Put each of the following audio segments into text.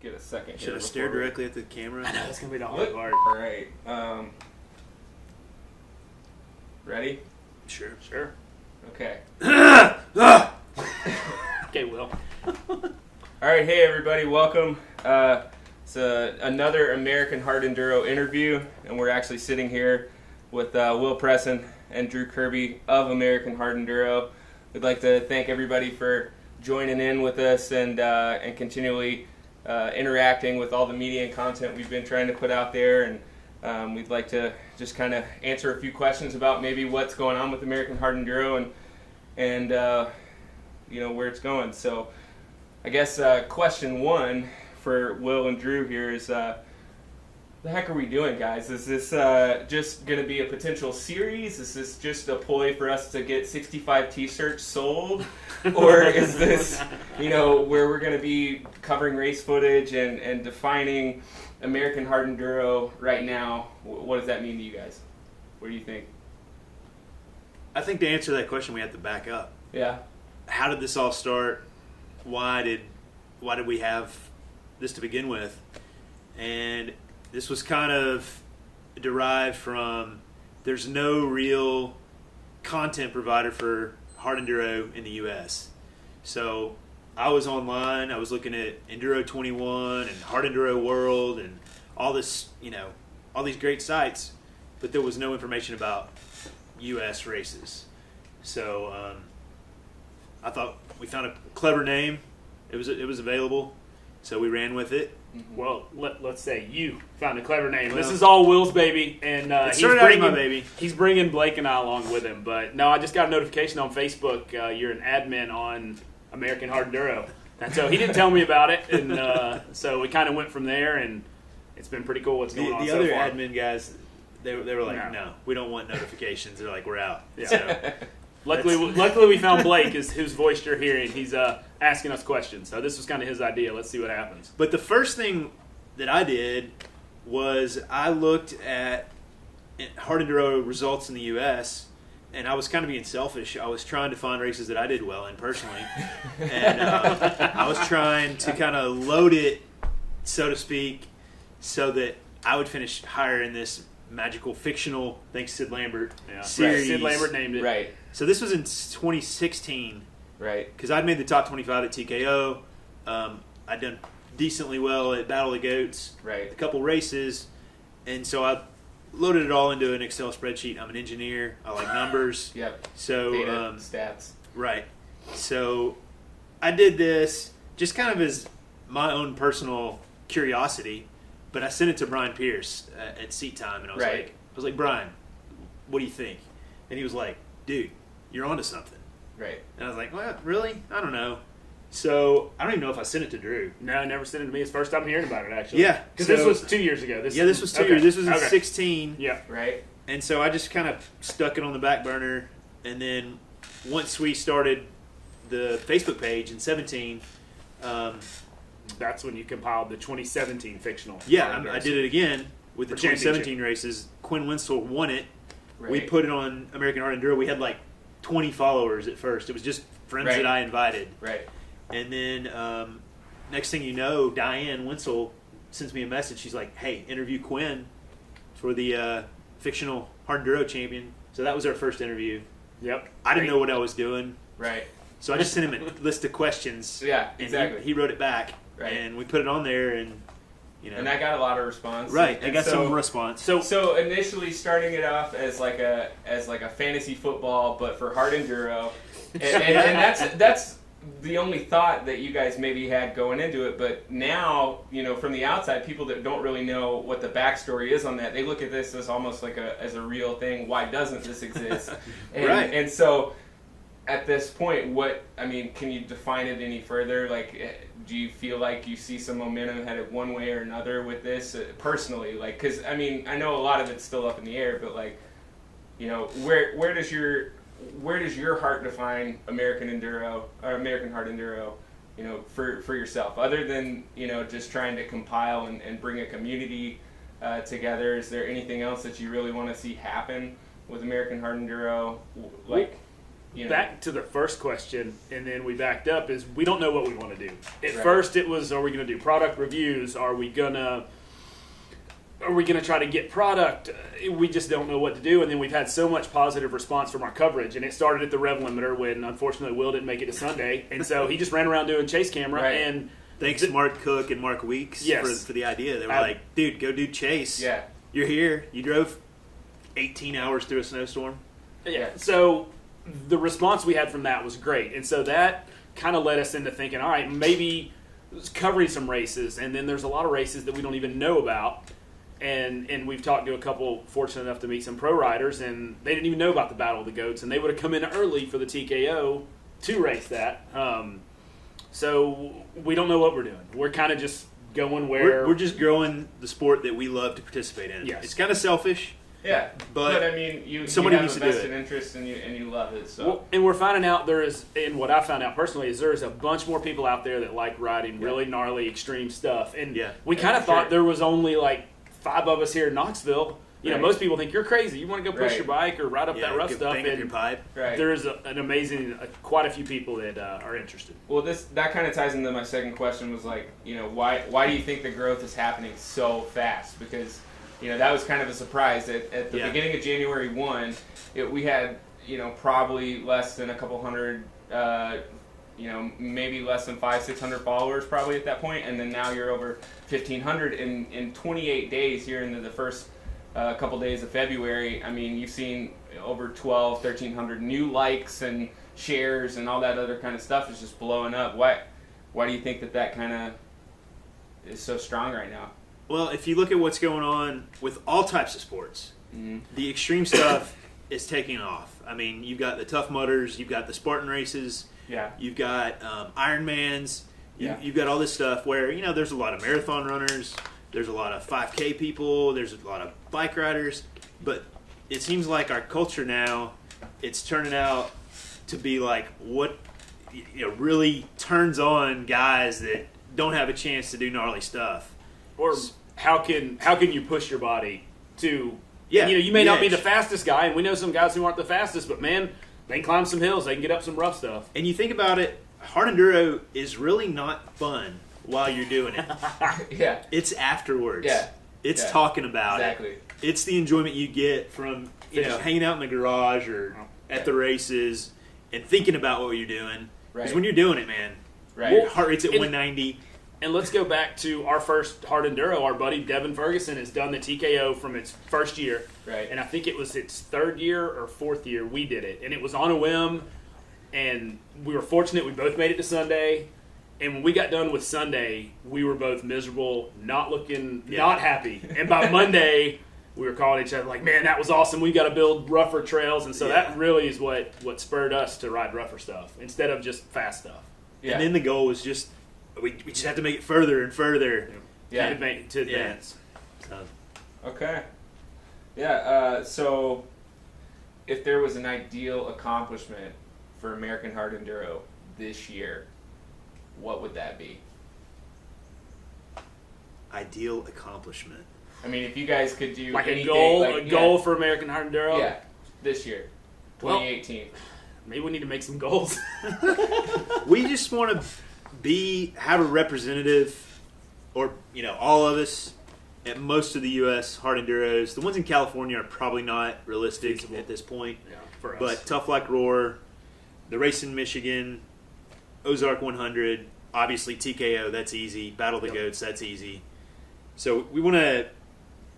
get a second. Should I stare directly at the camera? I know, that's going to be the hard part. All right. Ready? Sure. Okay. Okay, Will. All right, hey everybody, welcome. It's another American Hard Enduro interview, and we're actually sitting here with Will Presson and Drew Kirby of American Hard Enduro. We'd like to thank everybody for joining in with us and continually interacting with all the media and content we've been trying to put out there. And we'd like to just kind of answer a few questions about maybe what's going on with American Hard Enduro and where it's going. So I guess question one for Will and Drew here is, the heck are we doing, guys? Is this just going to be a potential series? Is this just a ploy for us to get 65 t-shirts sold? Or is this, where we're going to be covering race footage and defining American Hard Enduro right now? What does that mean to you guys? What do you think? I think to answer that question, we have to back up. Yeah. How did this all start? Why did we have this to begin with? And this was kind of derived from there's no real content provider for hard enduro in the U.S. So I was online. I was looking at Enduro 21 and Hard Enduro World and all this, all these great sites, but there was no information about U.S. races. So I thought we found a clever name. It was available, so we ran with it. Well, let's say you found a clever name. This is all Will's baby, and he's bringing Blake and I along with him. But no, I just got a notification on Facebook. You're an admin on American Hard Enduro, and so he didn't tell me about it, and so we kind of went from there, and it's been pretty cool what's going on the so other far. admin guys, they were like, no, we don't want notifications. They're like, we're out. Yeah. So, Luckily, we found Blake, whose voice you're hearing. He's asking us questions. So this was kind of his idea. Let's see what happens. But the first thing that I did was I looked at hard enduro results in the U.S., and I was kind of being selfish. I was trying to find races that I did well in personally. And I was trying to kind of load it, so to speak, so that I would finish higher in this magical fictional, thanks Sid Lambert, series. Sid Lambert named it. Right. So this was in 2016. Right. Because I'd made the top 25 at TKO. I'd done decently well at Battle of the Goats. Right. A couple races. And so I loaded it all into an Excel spreadsheet. I'm an engineer. I like numbers. Yep. So data, stats. Right. So I did this just kind of as my own personal curiosity, but I sent it to Brian Pierce at Seat Time, and I was like, Brian, what do you think? And he was like, dude, you're onto something. Right. And I was like, well, really? I don't know. So I don't even know if I sent it to Drew. No, I never sent it to me. It's the first time hearing about it, actually. Yeah. Because this was 2 years ago. This was 2 years. This was in 16. Yeah. Right. And so I just kind of stuck it on the back burner. And then once we started the Facebook page in 17, that's when you compiled the 2017 fictional. Yeah, I did it again with the 2017 races. Quinn Winslow won it. Right. We put it on American Hard Enduro. We had like 20 followers at first. It was just friends that I invited. Right. And then next thing you know, Diane Winslow sends me a message. She's like, hey, interview Quinn for the fictional Hard Enduro champion. So that was our first interview. Yep. I didn't know what I was doing. Right. So I just sent him a list of questions. Yeah, exactly. And he wrote it back. Right. And we put it on there, and and I got a lot of response. Right, I got some response. So initially starting it off as like a fantasy football, but for hard enduro, and that's the only thought that you guys maybe had going into it. But now, from the outside, people that don't really know what the backstory is on that, they look at this as almost like as a real thing. Why doesn't this exist? Right. And so, at this point, can you define it any further? Like, do you feel like you see some momentum headed one way or another with this personally? Like, because I know a lot of it's still up in the air, but like, where does your heart define American Enduro or American Hard Enduro? For yourself, other than just trying to compile and bring a community together. Is there anything else that you really want to see happen with American Hard Enduro? Like, back to the first question, and then we backed up, is we don't know what we want to do. At first it was, are we going to do product reviews? Are we going to try to get product? We just don't know what to do. And then we've had so much positive response from our coverage. And it started at the Rev Limiter when, unfortunately, Will didn't make it to Sunday. And so he just ran around doing chase camera. Right. And thanks, Mark Cook and Mark Weeks for the idea. They were like, dude, go do chase. Yeah. You're here. You drove 18 hours through a snowstorm. Yeah. So the response we had from that was great. And so that kind of led us into thinking, all right, maybe covering some races. And then there's a lot of races that we don't even know about. And we've talked to a couple, fortunate enough to meet some pro riders, and they didn't even know about the Battle of the Goats, and they would have come in early for the TKO to race that. So we don't know what we're doing. We're kind of just going where... We're just growing the sport that we love to participate in. Yes. It's kind of selfish. Yeah, but I mean, you needs have a to do vested it. interest and you love it. So, well, and we're finding out and what I found out personally is there's a bunch more people out there that like riding really gnarly, extreme stuff. And we kind of thought there was only like 5 of us here in Knoxville. You know, most people think you're crazy. You want to go push your bike or ride up that rough stuff. Bang up your pipe. There's an amazing, quite a few people that are interested. Well, that kind of ties into my second question. Was like, you know, why do you think the growth is happening so fast? Because that was kind of a surprise. At the beginning of January 1, we had probably less than a couple hundred. Maybe less than 500-600 followers probably at that point, and then now you're over 1,500 in 28 days here into the first couple days of February. I mean, you've seen over 1,300 new likes and shares and all that other kind of stuff is just blowing up. Why do you think that kind of is so strong right now? Well, if you look at what's going on with all types of sports, the extreme stuff is taking off. I mean, you've got the Tough Mudders, you've got the Spartan races. Yeah. You've got Ironmans. You've got all this stuff where, there's a lot of marathon runners. There's a lot of 5K people. There's a lot of bike riders. But it seems like our culture now, it's turning out to be like what really turns on guys that don't have a chance to do gnarly stuff. Or how can you push your body to... Yeah, you may not be the fastest guy, and we know some guys who aren't the fastest, but man... They can climb some hills. They can get up some rough stuff. And you think about it, hard enduro is really not fun while you're doing it. Yeah. It's afterwards. Yeah. It's talking about it. It's the enjoyment you get from hanging out in the garage or at the races and thinking about what you're doing. Because when you're doing it, man, your heart rate's at 190. And let's go back to our first hard enduro. Our buddy Devin Ferguson has done the TKO from its first year. Right. And I think it was its 3rd year or 4th year we did it. And it was on a whim. And we were fortunate we both made it to Sunday. And when we got done with Sunday, we were both miserable, not happy. And by Monday, we were calling each other like, man, that was awesome. We got to build rougher trails. And so that really is what spurred us to ride rougher stuff instead of just fast stuff. Yeah. And then the goal was just... We just have to make it further and further to advance. So. Okay. Yeah, so if there was an ideal accomplishment for American Hard Enduro this year, what would that be? Ideal accomplishment? I mean, if you guys could do like anything, a goal for American Hard Enduro? Yeah, this year, 2018. Well, maybe we need to make some goals. We just want to have a representative, or all of us at most of the U.S. hard enduros. The ones in California are probably not realistic at this point. Yeah, for us. But Tough Like Roar, the race in Michigan, Ozark 100, obviously TKO, that's easy. Battle of the Goats, that's easy. So we want to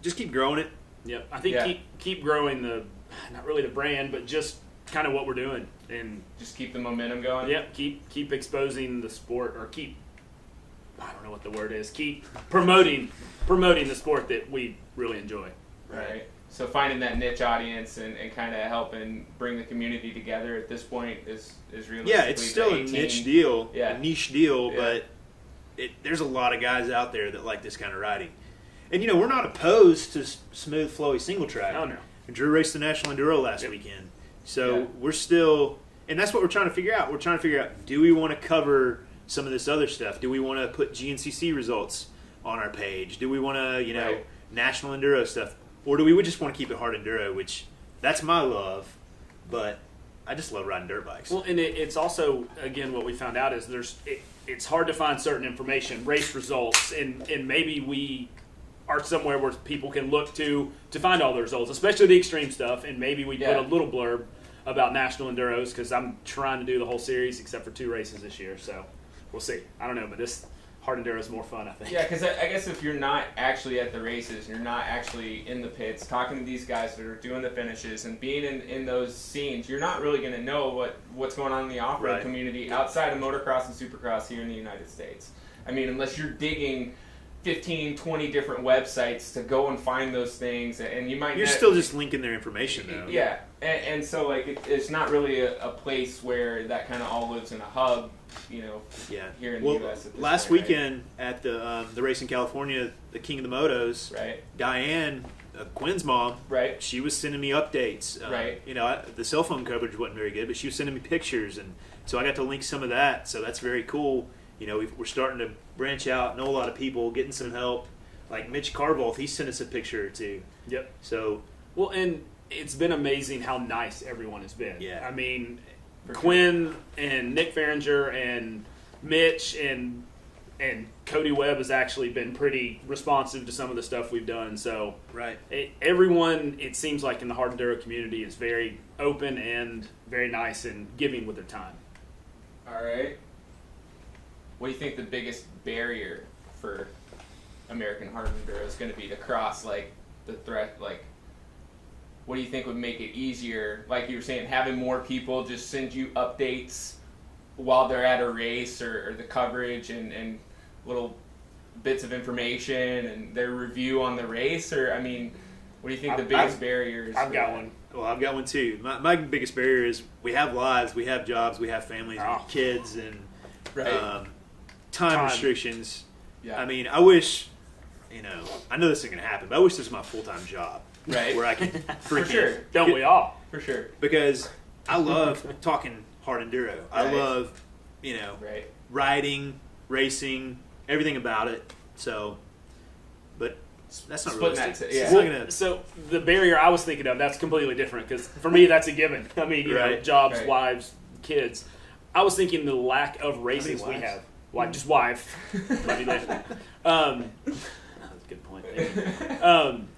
just keep growing it. Yep, I think keep growing not really the brand, but just kind of what we're doing, and just keep the momentum going. Yep, keep exposing the sport, or I don't know what the word is. Keep promoting the sport that we really enjoy. Right. So finding that niche audience and kind of helping bring the community together at this point is realistically it's still a niche deal, a niche deal, but there's a lot of guys out there that like this kind of riding. And we're not opposed to smooth, flowy single track. Oh no. Drew raced the National Enduro last weekend. So we're still, and that's what we're trying to figure out. We're trying to figure out, do we want to cover some of this other stuff? Do we want to put GNCC results on our page? Do we want to, National Enduro stuff? Or do we just want to keep it hard enduro, which that's my love, but I just love riding dirt bikes. Well, and it's also, again, what we found out is it's hard to find certain information, race results, and maybe we are somewhere where people can look to find all the results, especially the extreme stuff, and maybe we put a little blurb about National Enduros, because I'm trying to do the whole series except for 2 races this year, so we'll see. I don't know, but this hard Enduro is more fun, I think. Yeah, because I guess if you're not actually at the races, you're not actually in the pits, talking to these guys that are doing the finishes and being in those scenes, you're not really going to know what's going on in the off-road community outside of motocross and supercross here in the United States. I mean, unless you're digging 15, 20 different websites to go and find those things, and you might... You're still just linking their information, though. Yeah, and so, like, it's not really a place where that kind of all lives in a hub, you know, here in the U.S. At this last point, weekend at the race in California, the King of the Motos, Diane, Quinn's mom, she was sending me updates. You know, the cell phone coverage wasn't very good, but she was sending me pictures, and so I got to link some of that, so that's very cool. You know, we're starting to branch out, know a lot of people, getting some help. Like Mitch Carvolth, he sent us a picture or two. Yep. So, well, and it's been amazing how nice everyone has been. Yeah. I mean, Quinn and Nick Farringer and Mitch and Cody Webb has actually been pretty responsive to some of the stuff we've done. So, everyone, it seems like in the hard enduro community, is very open and very nice and giving with their time. All right. What do you think the biggest barrier for American hard enduro is going to be to cross, like, the threat? Like, what do you think would make it easier? Like you were saying, having more people just send you updates while they're at a race, or the coverage and little bits of information and their review on the race? Or, I mean, what do you think the biggest barrier is? I've got one. Well, I've got one too. My biggest barrier is we have lives, we have jobs, we have families, and kids, and time restrictions. Yeah. I mean, I wish, you know, I know this isn't going to happen, but I wish this was my full-time job. Where I can For sure. Don't we all? For sure. Because I love talking hard enduro. I love, you know, riding, racing, everything about it. So, but that's not realistic. So the barrier I was thinking of, that's completely different, because for me that's a given. I mean, you know, jobs, wives, kids. I was thinking the lack of races we have. Just wife. Love you later. That's a good point.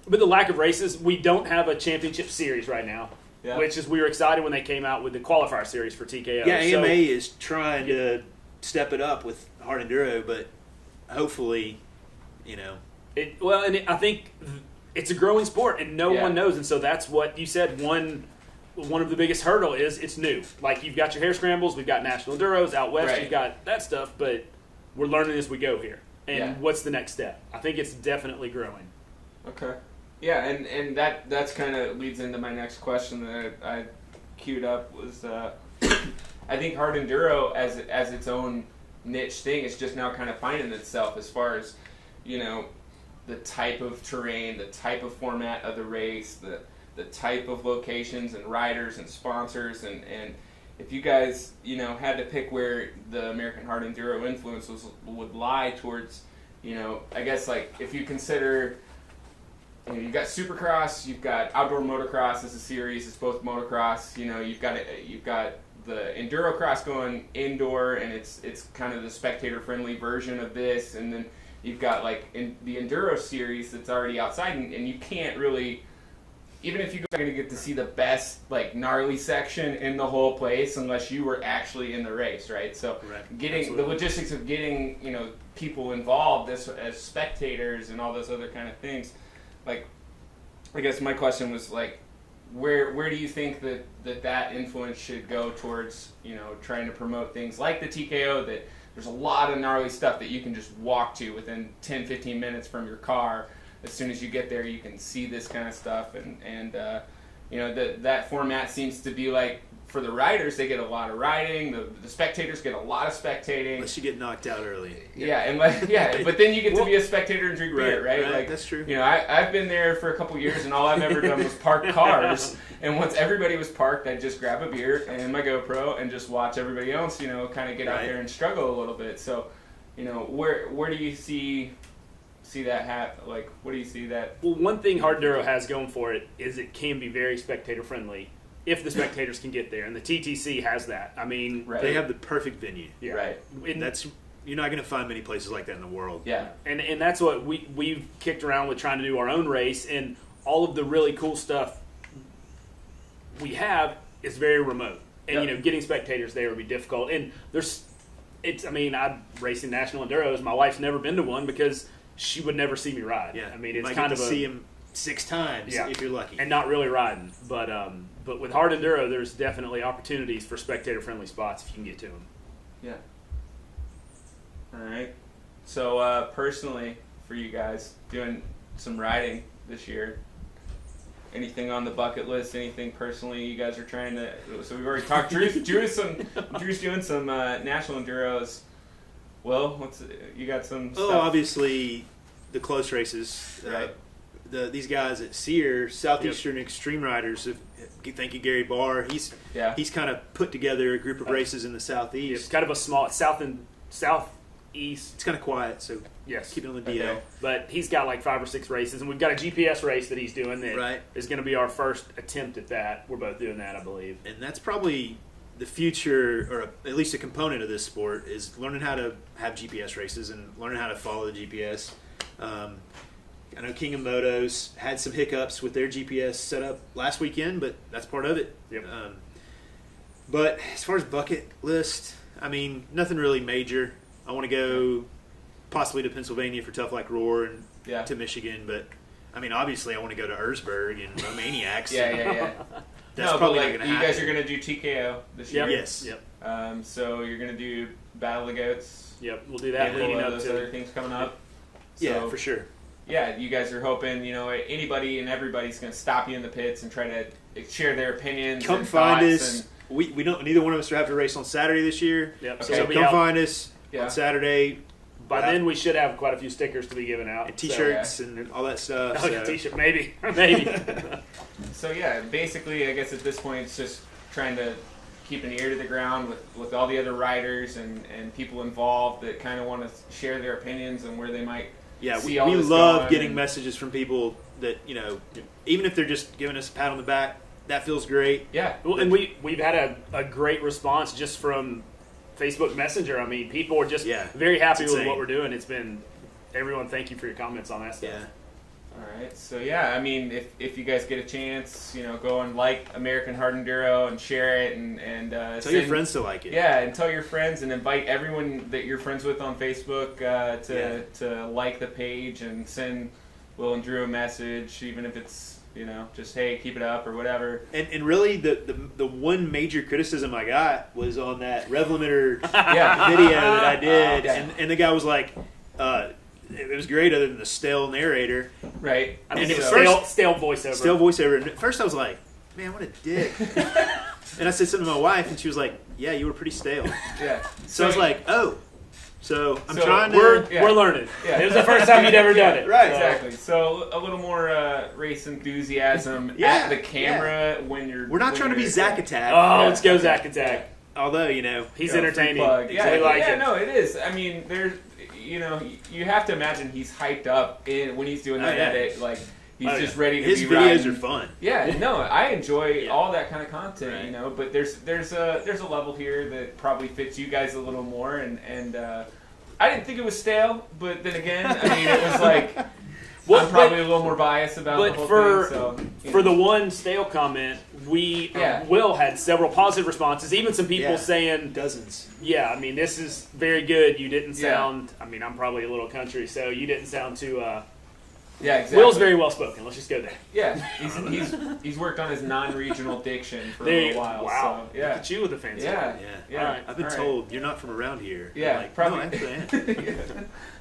But the lack of races, we don't have a championship series right now, which is, we were excited when they came out with the qualifier series for TKO. Yeah, AMA is trying to step it up with hard enduro, but hopefully, you know. I think it's a growing sport, and no one knows, and so that's what you said. One of the biggest hurdle is it's new. Like, you've got your hair scrambles, we've got National Enduros out west, you've got that stuff, but we're learning as we go here. And what's the next step? I think it's definitely growing. Okay. Yeah, and that's kind of leads into my next question that I queued up was, I think hard enduro as its own niche thing is just now kind of finding itself as far as, you know, the type of terrain, the type of format of the race, the type of locations and riders and sponsors, and if you guys, you know, had to pick where the American hard enduro influence would lie towards, you know, I guess, like, if you consider, you know, you've got Supercross, you've got outdoor motocross as a series, it's both motocross, you know, you've got the enduro cross going indoor, and it's kind of the spectator friendly version of this, and then you've got, like, in the enduro series that's already outside, and you can't really, even if you're going to get to see the best, like, gnarly section in the whole place unless you were actually in the race, right? So getting the logistics of getting, you know, people involved as spectators and all those other kind of things, like, I guess my question was, like, where do you think that influence should go towards, you know, trying to promote things like the TKO, that there's a lot of gnarly stuff that you can just walk to within 10-15 minutes from your car. As soon as you get there, you can see this kind of stuff, and you know, that format seems to be, like, for the riders, they get a lot of riding. The spectators get a lot of spectating. Unless you get knocked out early. But then you get to be a spectator and drink beer, right? Like, that's true. You know, I've been there for a couple years, and all I've ever done was park cars. And once everybody was parked, I'd just grab a beer and my GoPro and just watch everybody else, you know, kind of get out there and struggle a little bit. So, you know, where do you see that what do you see that? Well, one thing hard enduro has going for it is it can be very spectator friendly, if the spectators can get there, and the TTC has that. I mean, they have the perfect venue. Yeah. Right. And you're not going to find many places like that in the world. Yeah. And that's what we've kicked around with trying to do our own race, and all of the really cool stuff we have is very remote. And, you know, getting spectators there would be difficult. And I'm racing National Enduros. My wife's never been to one because she would never see me ride. Yeah. I mean, it's might kind get of to see him 6 times if you're lucky. And not really riding. But with hard enduro, there's definitely opportunities for spectator-friendly spots if you can get to them. Yeah. All right. So personally, for you guys, doing some riding this year, anything on the bucket list? Anything personally you guys are trying to? So we've already talked. Drew's doing some national enduros. Will, you got some? Oh, stuff? Obviously, the close races. Right. These guys at Sear, Southeastern Extreme Riders. Thank you, Gary Barr. He's kind of put together a group of races in the southeast. It's kind of a small southeast. It's kind of quiet, so yes, keep it on the DL. Okay. But he's got like 5 or 6 races, and we've got a GPS race that he's doing that is going to be our first attempt at that. We're both doing that, I believe. And that's probably the future, or at least a component of this sport, is learning how to have GPS races and learning how to follow the GPS. I know King of Motos had some hiccups with their GPS setup last weekend, but that's part of it. Yep. But as far as bucket list, I mean, nothing really major. I want to go possibly to Pennsylvania for Tough Like Roar and to Michigan, but I mean, obviously, I want to go to Erzberg and Romaniacs. Yeah. That's probably not like, going to happen. You guys are going to do TKO this year. Yes. Yep. So you're going to do Battle of the Goats. Yep. We'll do that leading up those to other things coming up. Yeah, for sure. Yeah, you guys are hoping, you know, anybody and everybody's going to stop you in the pits and try to share their opinions. Come and find thoughts. us. We don't. Neither one of us are have to race on Saturday this year. Yep. Okay. So come find us on Saturday. By then, we should have quite a few stickers to be given out. And T-shirts and all that stuff. Oh, yeah, T-shirt, maybe. So, yeah, basically, I guess at this point, it's just trying to keep an ear to the ground with all the other riders and people involved that kind of want to share their opinions and where they might see all we this love getting and messages from people that, you know, even if they're just giving us a pat on the back, that feels great. Yeah. Well, and we've had a great response just from Facebook Messenger. I mean, people are just very happy with what we're doing. It's been everyone. Thank you for your comments on that stuff. Yeah. All right. So yeah, I mean, if you guys get a chance, you know, go and like American Hard Enduro and share it and tell your friends to like it. Yeah, and tell your friends and invite everyone that you're friends with on Facebook to like the page and send Will and Drew a message, even if it's, you know, just, hey, keep it up or whatever. And really, the one major criticism I got was on that Rev Limiter video that I did. And the guy was like, it was great other than the stale narrator. Right. I mean, and stale voiceover. Stale voiceover. And at first I was like, man, what a dick. And I said something to my wife, and she was like, yeah, you were pretty stale. Yeah. So I was like, oh. So I'm trying to... We're learning. Yeah. It was the first time you'd ever done it. Right. Exactly. So a little more race enthusiasm at the camera when you're... We're not trying to be Zach Attack. Oh, let's go Zach Attack. Although, you know... He's entertaining. No, it is. I mean, there's... You know, you have to imagine he's hyped up when he's doing that edit. Like, he's just ready to be riding. His videos are fun. Yeah, no, I enjoy all that kind of content, you know. But there's a level here that probably fits you guys a little more, and I didn't think it was stale, but then again, I mean, it was like I'm probably a little more biased about the whole thing. So, for the one stale comment, Will had several positive responses, even some people saying dozens. Yeah, I mean, this is very good. You didn't sound. I mean, I'm probably a little country, so you didn't sound too. Yeah, exactly. Will's very well spoken. Let's just go there. Yeah, he's worked on his non-regional diction for a little while. Wow. So, yeah. Look at you with the fancy. Yeah. All right. I've been told you're not from around here. Yeah, like, probably. No, actually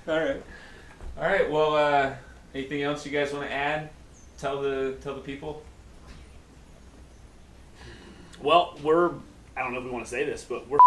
I am. All right. Well, anything else you guys want to add? Tell the people. Well, I don't know if we want to say this, but we're